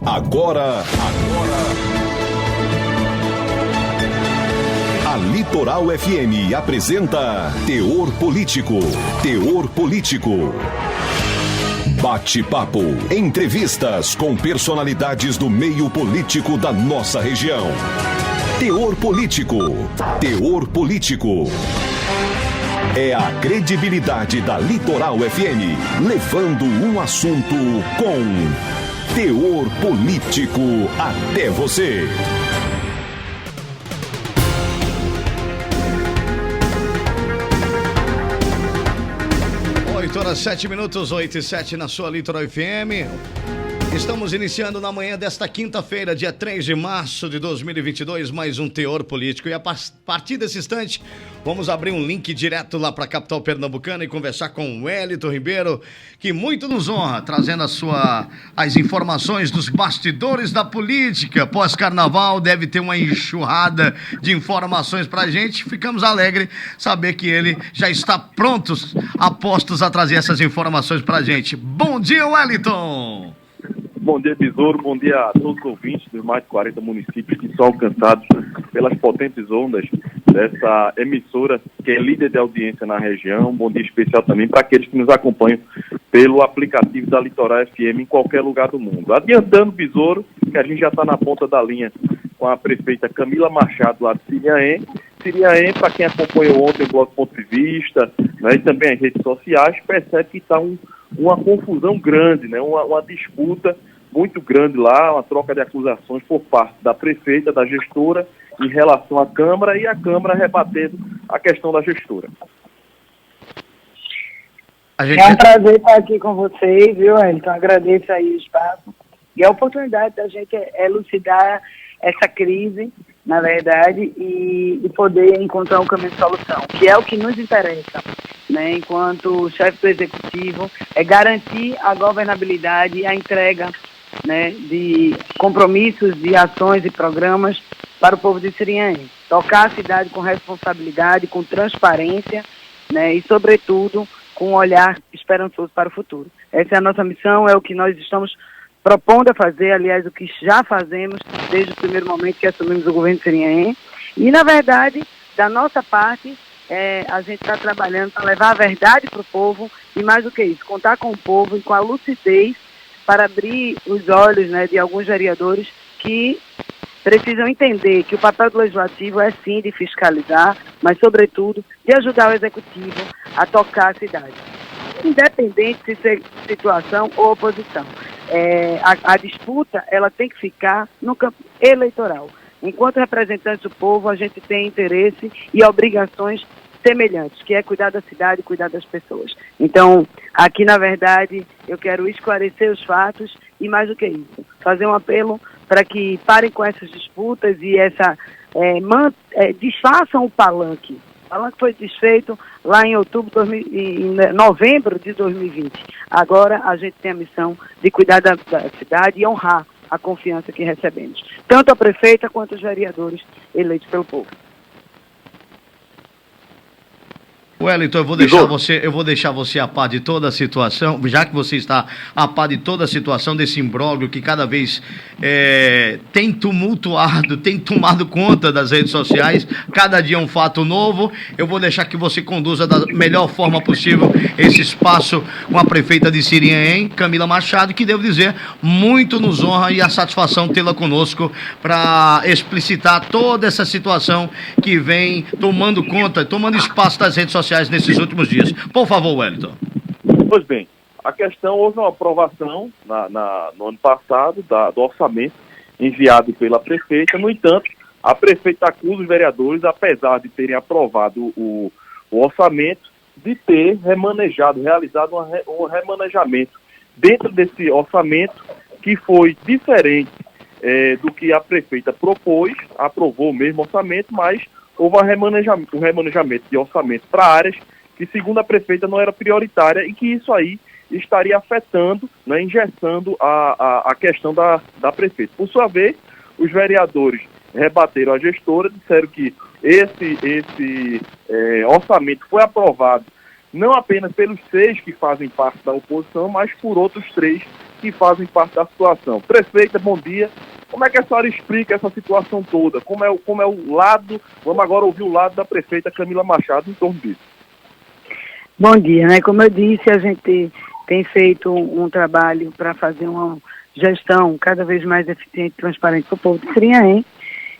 Agora. A Litoral FM apresenta Teor Político. Teor Político. Bate-papo, entrevistas com personalidades do meio político da nossa região. Teor Político. Teor Político. É a credibilidade da Litoral FM, levando um assunto com teor político até você. 8h07, 8h07 na sua Litoral FM. Estamos iniciando na manhã desta quinta-feira, dia 3 de março de 2022, mais um Teor Político. E a partir desse instante, vamos abrir um link direto lá para a capital pernambucana e conversar com o Wellington Ribeiro, que muito nos honra, trazendo as informações dos bastidores da política. Pós-carnaval deve ter uma enxurrada de informações para a gente. Ficamos alegres saber que ele já está pronto, apostos a trazer essas informações para a gente. Bom dia, Wellington! Bom dia, Besouro. Bom dia a todos os ouvintes dos mais de 40 municípios que são alcançados pelas potentes ondas dessa emissora que é líder de audiência na região. Bom dia especial também para aqueles que nos acompanham pelo aplicativo da Litoral FM em qualquer lugar do mundo. Adiantando, Besouro, que a gente já está na ponta da linha com a prefeita Camila Machado, lá de Siriaém. Siriaém, para quem acompanhou ontem o Bloco Ponto de Vista, né, e também as redes sociais, percebe que está uma confusão grande, né, uma disputa muito grande lá, uma troca de acusações por parte da prefeita, da gestora, em relação à Câmara, e a Câmara rebatendo a questão da gestora. É um prazer estar aqui com vocês, viu, Wellington? Agradeço aí o espaço. E a oportunidade da gente elucidar essa crise, na verdade, e poder encontrar um caminho de solução, que é o que nos interessa, né, enquanto chefe do Executivo, é garantir a governabilidade e a entrega, né, de compromissos, de ações e programas para o povo de Siriaém. Tocar a cidade com responsabilidade, com transparência, né, e, sobretudo, com um olhar esperançoso para o futuro. Essa é a nossa missão, é o que nós estamos propondo a fazer, aliás, o que já fazemos desde o primeiro momento que assumimos o governo de Siriaém. E, na verdade, da nossa parte, a gente está trabalhando para levar a verdade para o povo e, mais do que isso, contar com o povo e com a lucidez para abrir os olhos, né, de alguns vereadores que precisam entender que o papel do Legislativo é, sim, de fiscalizar, mas, sobretudo, de ajudar o Executivo a tocar a cidade, independente de ser situação ou oposição. A disputa, ela tem que ficar no campo eleitoral. Enquanto representantes do povo, a gente tem interesse e obrigações semelhantes, que é cuidar da cidade, cuidar das pessoas. Então, aqui, na verdade, eu quero esclarecer os fatos e, mais do que isso, fazer um apelo para que parem com essas disputas e desfaçam o palanque. O palanque foi desfeito lá em novembro de 2020. Agora, a gente tem a missão de cuidar da cidade e honrar a confiança que recebemos, tanto a prefeita quanto os vereadores eleitos pelo povo. Wellington, eu vou deixar você a par de toda a situação, já que você está a par de toda a situação desse imbróglio que cada vez tem tumultuado, tem tomado conta das redes sociais, cada dia um fato novo. Eu vou deixar que você conduza da melhor forma possível esse espaço com a prefeita de Siriaém, Camila Machado, que devo dizer, muito nos honra e a satisfação tê-la conosco para explicitar toda essa situação que vem tomando conta, tomando espaço das redes sociais nesses últimos dias. Por favor, Wellington. Pois bem, a questão, houve uma aprovação no ano passado do orçamento enviado pela prefeita. No entanto, a prefeita acusa os vereadores, apesar de terem aprovado o orçamento, de ter realizado um remanejamento dentro desse orçamento que foi diferente do que a prefeita propôs, aprovou o mesmo orçamento, mas houve um remanejamento de orçamento para áreas que, segundo a prefeita, não era prioritária e que isso aí estaria afetando, né, engessando a questão da prefeita. Por sua vez, os vereadores rebateram a gestora, disseram que esse orçamento foi aprovado não apenas pelos 6 que fazem parte da oposição, mas por outros 3 que fazem parte da situação. Prefeita, bom dia. Como é que a senhora explica essa situação toda? Como é o lado, vamos agora ouvir o lado da prefeita Camila Machado em torno disso. Bom dia, né? Como eu disse, a gente tem feito um trabalho para fazer uma gestão cada vez mais eficiente e transparente para o povo de Sirinhaém.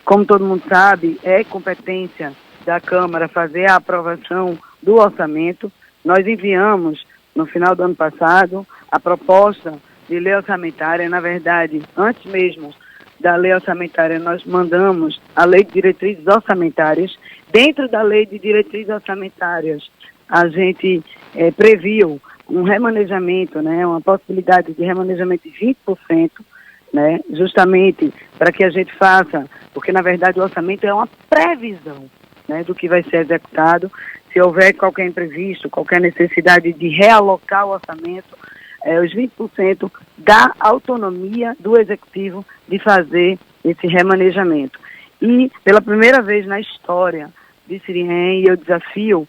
Como todo mundo sabe, é competência da Câmara fazer a aprovação do orçamento. Nós enviamos, no final do ano passado, a proposta de lei orçamentária. Na verdade, antes mesmo da lei orçamentária, nós mandamos a lei de diretrizes orçamentárias. Dentro da lei de diretrizes orçamentárias, a gente previu um remanejamento, né, uma possibilidade de remanejamento de 20%, né, justamente para que a gente faça, porque na verdade o orçamento é uma previsão, né, do que vai ser executado. Se houver qualquer imprevisto, qualquer necessidade de realocar o orçamento, os 20% da autonomia do Executivo de fazer esse remanejamento. E, pela primeira vez na história de Sirinhaém, eu desafio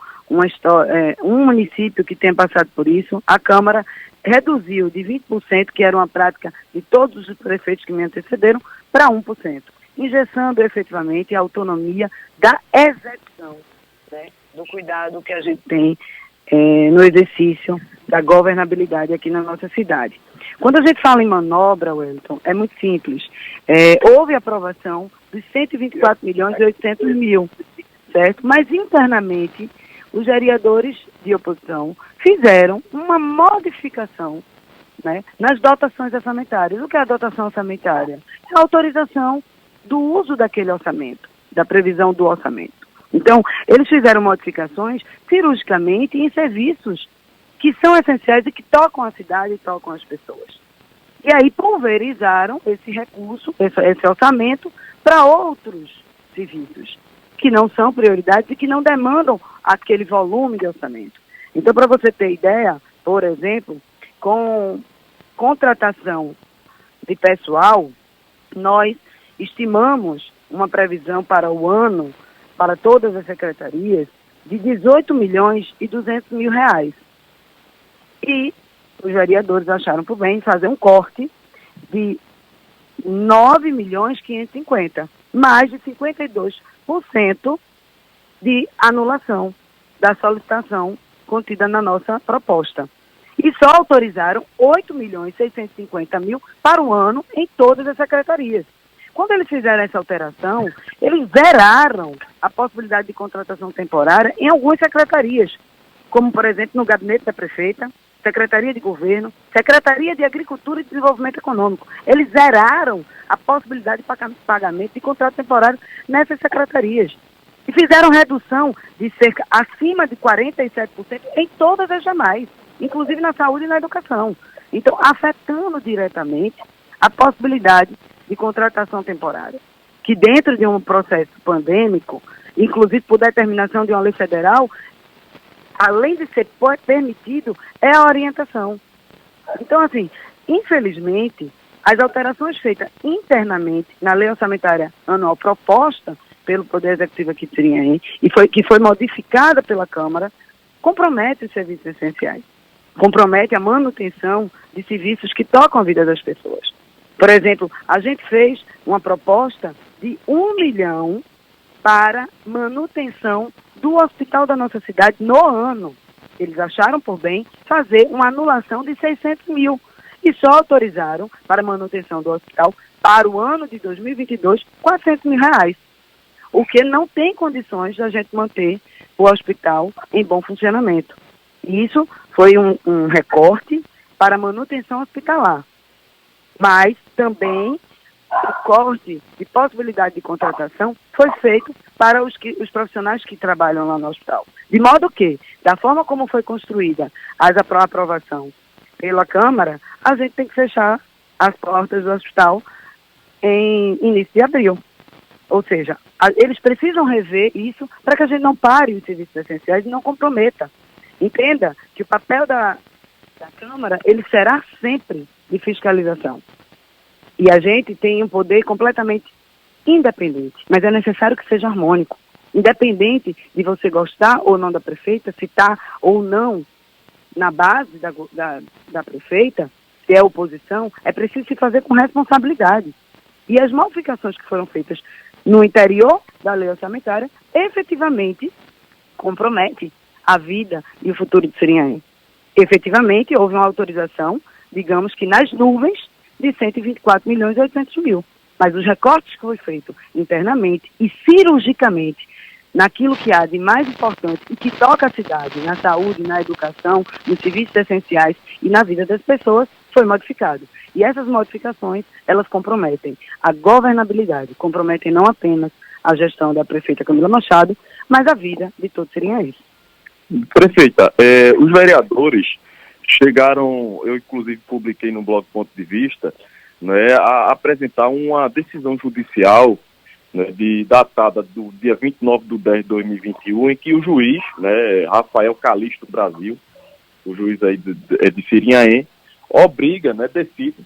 um município que tenha passado por isso, a Câmara reduziu de 20%, que era uma prática de todos os prefeitos que me antecederam, para 1%, engessando efetivamente a autonomia da execução, né, do cuidado que a gente tem no exercício da governabilidade aqui na nossa cidade. Quando a gente fala em manobra, Wellington, é muito simples. Houve aprovação dos 124 milhões e 800 mil, certo? Mas internamente, os vereadores de oposição fizeram uma modificação, né, nas dotações orçamentárias. O que é a dotação orçamentária? É a autorização do uso daquele orçamento, da previsão do orçamento. Então, eles fizeram modificações cirurgicamente em serviços que são essenciais e que tocam a cidade e tocam as pessoas. E aí pulverizaram esse recurso, esse orçamento, para outros serviços que não são prioridades e que não demandam aquele volume de orçamento. Então, para você ter ideia, por exemplo, com contratação de pessoal, nós estimamos uma previsão para o ano, para todas as secretarias, de 18 milhões e 200 mil reais. E os vereadores acharam por bem fazer um corte de 9 milhões 550, mais de 52% de anulação da solicitação contida na nossa proposta. E só autorizaram 8 milhões 650 mil para o ano em todas as secretarias. Quando eles fizeram essa alteração, eles zeraram a possibilidade de contratação temporária em algumas secretarias, como, por exemplo, no gabinete da prefeita, Secretaria de Governo, Secretaria de Agricultura e Desenvolvimento Econômico. Eles zeraram a possibilidade de pagamento de contrato temporário nessas secretarias. E fizeram redução de cerca acima de 47% em todas as demais, inclusive na saúde e na educação. Então, afetando diretamente a possibilidade de contratação temporária, que dentro de um processo pandêmico, inclusive por determinação de uma lei federal, além de ser permitido, é a orientação. Então, assim, infelizmente, as alterações feitas internamente na lei orçamentária anual proposta pelo Poder Executivo aqui de Sirinhaém, que foi modificada pela Câmara, compromete os serviços essenciais, compromete a manutenção de serviços que tocam a vida das pessoas. Por exemplo, a gente fez uma proposta de 1 milhão para manutenção do hospital da nossa cidade no ano. Eles acharam por bem fazer uma anulação de 600 mil e só autorizaram para manutenção do hospital para o ano de 2022 400 mil reais, o que não tem condições de a gente manter o hospital em bom funcionamento. Isso foi um recorte para manutenção hospitalar, mas também o corte de possibilidade de contratação foi feito para os profissionais que trabalham lá no hospital. De modo que, da forma como foi construída a aprovação pela Câmara, a gente tem que fechar as portas do hospital em início de abril. Ou seja, eles precisam rever isso para que a gente não pare os serviços essenciais e não comprometa. Entenda que o papel da Câmara, ele será sempre de fiscalização. E a gente tem um poder completamente independente, mas é necessário que seja harmônico. Independente de você gostar ou não da prefeita, se está ou não na base da prefeita, se é oposição, é preciso se fazer com responsabilidade. E as modificações que foram feitas no interior da lei orçamentária efetivamente compromete a vida e o futuro de Sirinhaém. Efetivamente, houve uma autorização, digamos que nas nuvens, de 124 milhões e 800 mil. Mas os recortes que foi feito internamente e cirurgicamente naquilo que há de mais importante e que toca a cidade, na saúde, na educação, nos serviços essenciais e na vida das pessoas, foi modificado. E essas modificações, elas comprometem a governabilidade, comprometem não apenas a gestão da prefeita Camila Machado, mas a vida de todos Sirinhaenses. Prefeita, os vereadores chegaram, eu inclusive publiquei no blog Ponto de Vista, né, a apresentar uma decisão judicial, né, datada do dia 29 de 10 de 2021, em que o juiz, né, Rafael Calixto Brasil, o juiz aí de Sirinhaém, obriga, né, decide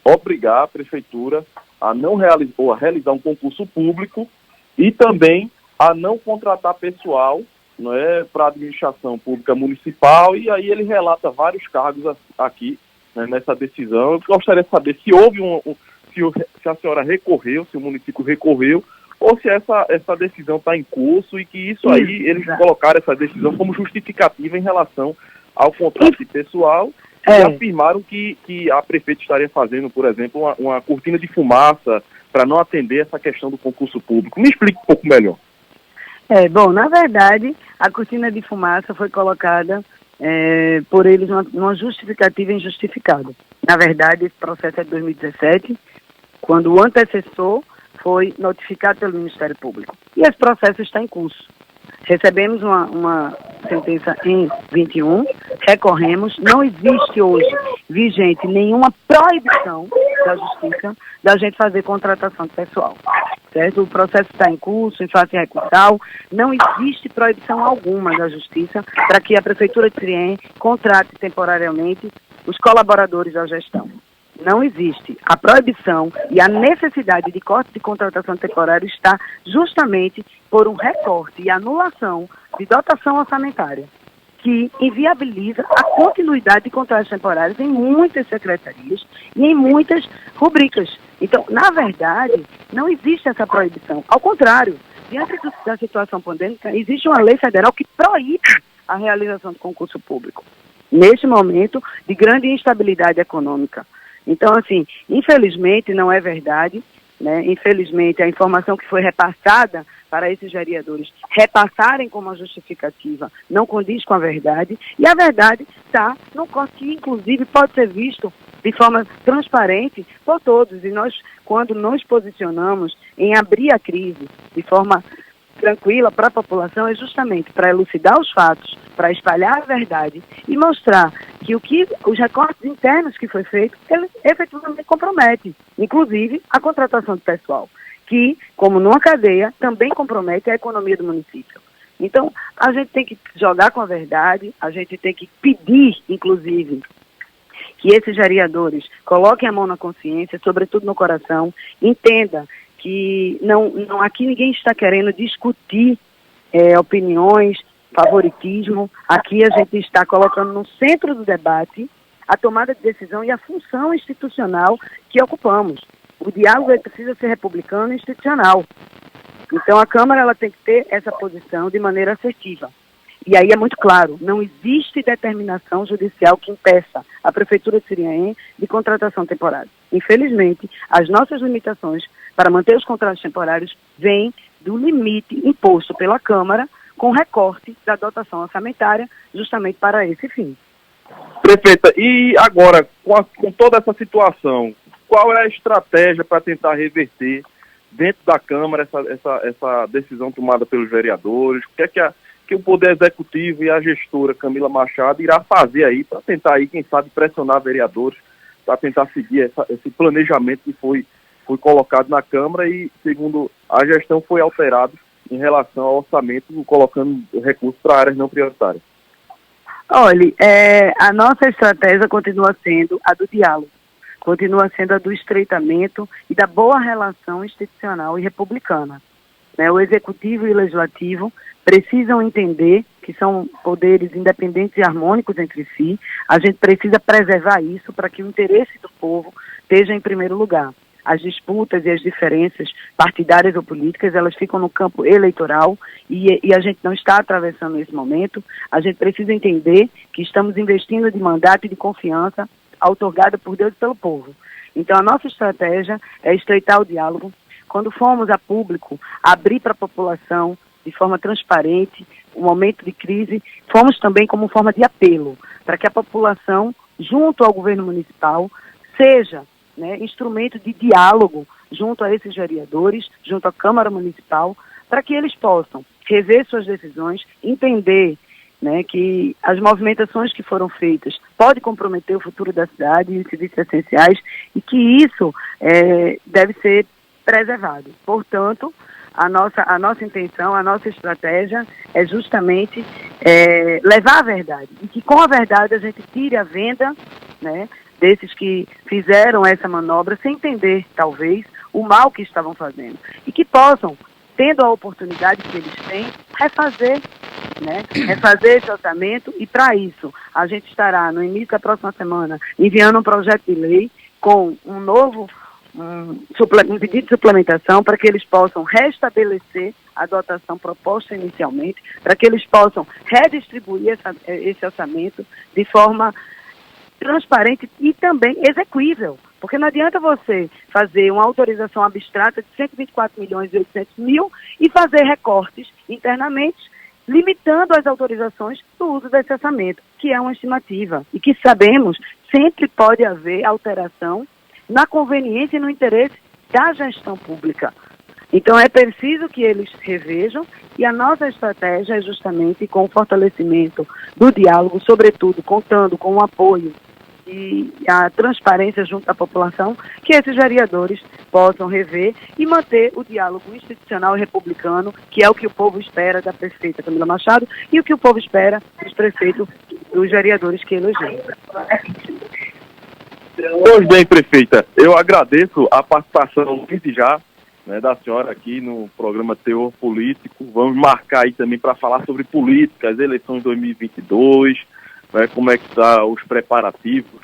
obrigar a prefeitura a não realizar um concurso público e também a não contratar pessoal, né, para a administração pública municipal, e aí ele relata vários cargos aqui, né, nessa decisão. Eu gostaria de saber se houve se a senhora recorreu, se o município recorreu, ou se essa decisão está em curso e que isso aí, eles colocaram essa decisão como justificativa em relação ao contrato de pessoal e afirmaram que a prefeita estaria fazendo, por exemplo, uma cortina de fumaça para não atender essa questão do concurso público. Me explique um pouco melhor. Bom, na verdade, a cortina de fumaça foi colocada por eles numa justificativa injustificada. Na verdade, esse processo é de 2017, quando o antecessor foi notificado pelo Ministério Público. E esse processo está em curso. Recebemos uma sentença em 21, recorremos, não existe hoje vigente nenhuma proibição da Justiça da gente fazer contratação de pessoal. Certo? O processo está em curso, em face recursal, não existe proibição alguma da Justiça para que a Prefeitura de Sirinhaém contrate temporariamente os colaboradores da gestão. Não existe. A proibição e a necessidade de corte de contratação temporária está justamente por um recorte e anulação de dotação orçamentária, que inviabiliza a continuidade de contratos temporários em muitas secretarias e em muitas rubricas. Então, na verdade, não existe essa proibição. Ao contrário, diante da situação pandêmica, existe uma lei federal que proíbe a realização de concurso público, neste momento de grande instabilidade econômica. Então, assim, infelizmente não é verdade, né? Infelizmente a informação que foi repassada para esses vereadores repassarem como uma justificativa não condiz com a verdade, e a verdade está no corte que, inclusive, pode ser visto de forma transparente por todos. E nós, quando nos posicionamos em abrir a crise de forma tranquila para a população, é justamente para elucidar os fatos, para espalhar a verdade e mostrar que os recortes internos que foi feito, eles efetivamente comprometem, inclusive a contratação de pessoal, que, como numa cadeia, também compromete a economia do município. Então, a gente tem que jogar com a verdade, a gente tem que pedir, inclusive, que esses vereadores coloquem a mão na consciência, sobretudo no coração, entenda que aqui ninguém está querendo discutir opiniões, favoritismo. Aqui a gente está colocando no centro do debate a tomada de decisão e a função institucional que ocupamos. O diálogo precisa ser republicano e institucional. Então a Câmara ela tem que ter essa posição de maneira assertiva. E aí é muito claro, não existe determinação judicial que impeça a Prefeitura de Sirinhaém de contratação temporária. Infelizmente, as nossas limitações para manter os contratos temporários vêm do limite imposto pela Câmara com recorte da dotação orçamentária justamente para esse fim. Prefeita, e agora, com toda essa situação, qual é a estratégia para tentar reverter dentro da Câmara essa decisão tomada pelos vereadores? O que é que o Poder Executivo e a gestora Camila Machado irá fazer aí para tentar, aí, quem sabe, pressionar vereadores para tentar seguir esse planejamento que foi colocado na Câmara e, segundo a gestão, foi alterado em relação ao orçamento, colocando recursos para áreas não prioritárias? Olha, a nossa estratégia continua sendo a do diálogo, continua sendo a do estreitamento e da boa relação institucional e republicana. né, o executivo e o legislativo precisam entender que são poderes independentes e harmônicos entre si. A gente precisa preservar isso para que o interesse do povo esteja em primeiro lugar. As disputas e as diferenças partidárias ou políticas, elas ficam no campo eleitoral e a gente não está atravessando esse momento. A gente precisa entender que estamos investindo de mandato e de confiança outorgada por Deus e pelo povo. Então, a nossa estratégia é estreitar o diálogo. Quando formos a público, abrir para a população de forma transparente o momento de crise, fomos também como forma de apelo para que a população, junto ao governo municipal, seja, né, instrumento de diálogo junto a esses vereadores, junto à Câmara Municipal, para que eles possam rever suas decisões, entender, né, que as movimentações que foram feitas podem comprometer o futuro da cidade e serviços essenciais e que isso deve ser preservado. Portanto, a nossa intenção, a nossa estratégia é justamente levar a verdade e que com a verdade a gente tire a venda, né, desses que fizeram essa manobra sem entender, talvez, o mal que estavam fazendo. E que possam, tendo a oportunidade que eles têm, refazer esse orçamento. E para isso, a gente estará, no início da próxima semana, enviando um projeto de lei com um pedido de suplementação para que eles possam restabelecer a dotação proposta inicialmente, para que eles possam redistribuir esse orçamento de forma transparente e também execuível. Porque não adianta você fazer uma autorização abstrata de 124 milhões e 800 mil e fazer recortes internamente, limitando as autorizações do uso desse orçamento, que é uma estimativa. E que sabemos, sempre pode haver alteração na conveniência e no interesse da gestão pública. Então é preciso que eles revejam e a nossa estratégia é justamente com o fortalecimento do diálogo, sobretudo contando com o apoio e a transparência junto à população, que esses vereadores possam rever e manter o diálogo institucional e republicano, que é o que o povo espera da prefeita Camila Machado e o que o povo espera dos prefeitos, dos vereadores que elegeu. Pois bem, prefeita, eu agradeço a participação desde já, né, da senhora aqui no programa Teor Político. Vamos marcar aí também para falar sobre política, as eleições 2022, né, como é que está os preparativos,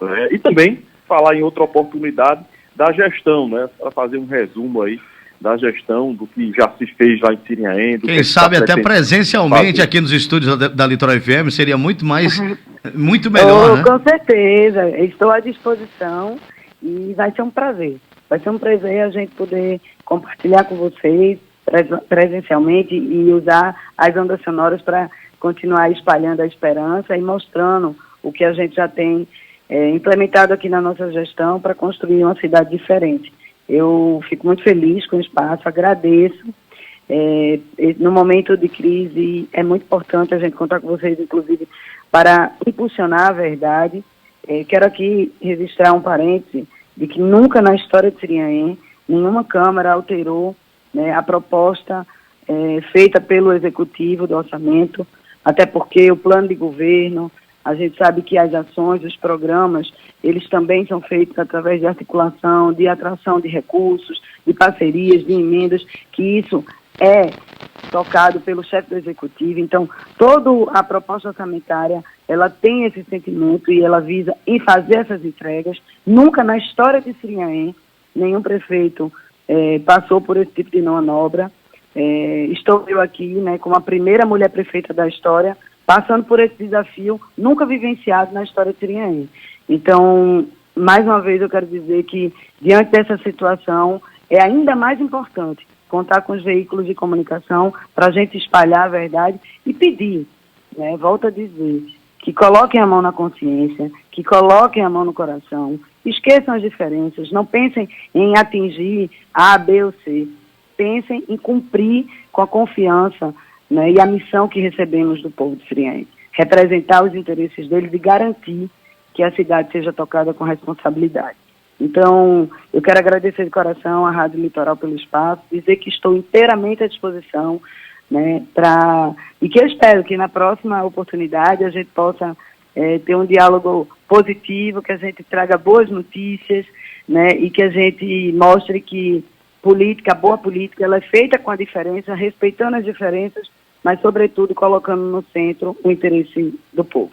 né, e também falar em outra oportunidade da gestão, né, para fazer um resumo aí da gestão, do que já se fez lá em Sirinhaém. Quem sabe até presencialmente aqui nos estúdios da Litoral FM seria muito melhor, né? Com certeza, estou à disposição e vai ser um prazer. Vai ser um prazer a gente poder compartilhar com vocês presencialmente e usar as ondas sonoras para continuar espalhando a esperança e mostrando o que a gente já tem implementado aqui na nossa gestão para construir uma cidade diferente. Eu fico muito feliz com o espaço, agradeço. No momento de crise é muito importante a gente contar com vocês, inclusive, para impulsionar a verdade. Quero aqui registrar um parêntese de que nunca na história de Sirinhaém nenhuma Câmara alterou, né, a proposta feita pelo Executivo do orçamento, até porque o plano de governo, a gente sabe que as ações, os programas, eles também são feitos através de articulação, de atração de recursos, de parcerias, de emendas, que isso é tocado pelo chefe do Executivo. Então, toda a proposta orçamentária, ela tem esse sentimento e ela visa em fazer essas entregas. Nunca na história de Sirinhaém, nenhum prefeito passou por esse tipo de manobra. Estou eu aqui, né, como a primeira mulher prefeita da história, passando por esse desafio nunca vivenciado na história de Sirinhaém. Então, mais uma vez eu quero dizer que, diante dessa situação, é ainda mais importante contar com os veículos de comunicação para a gente espalhar a verdade e pedir, né, volto a dizer, que coloquem a mão na consciência, que coloquem a mão no coração, esqueçam as diferenças, não pensem em atingir A, B ou C, pensem em cumprir com a confiança, né, e a missão que recebemos do povo de Sirinhaém, representar os interesses deles e garantir que a cidade seja tocada com responsabilidade. Então, eu quero agradecer de coração à Rádio Litoral pelo espaço, dizer que estou inteiramente à disposição, né, e que eu espero que na próxima oportunidade a gente possa ter um diálogo positivo, que a gente traga boas notícias, né, e que a gente mostre que política, a boa política, ela é feita com a diferença, respeitando as diferenças, mas, sobretudo, colocando no centro o interesse do povo.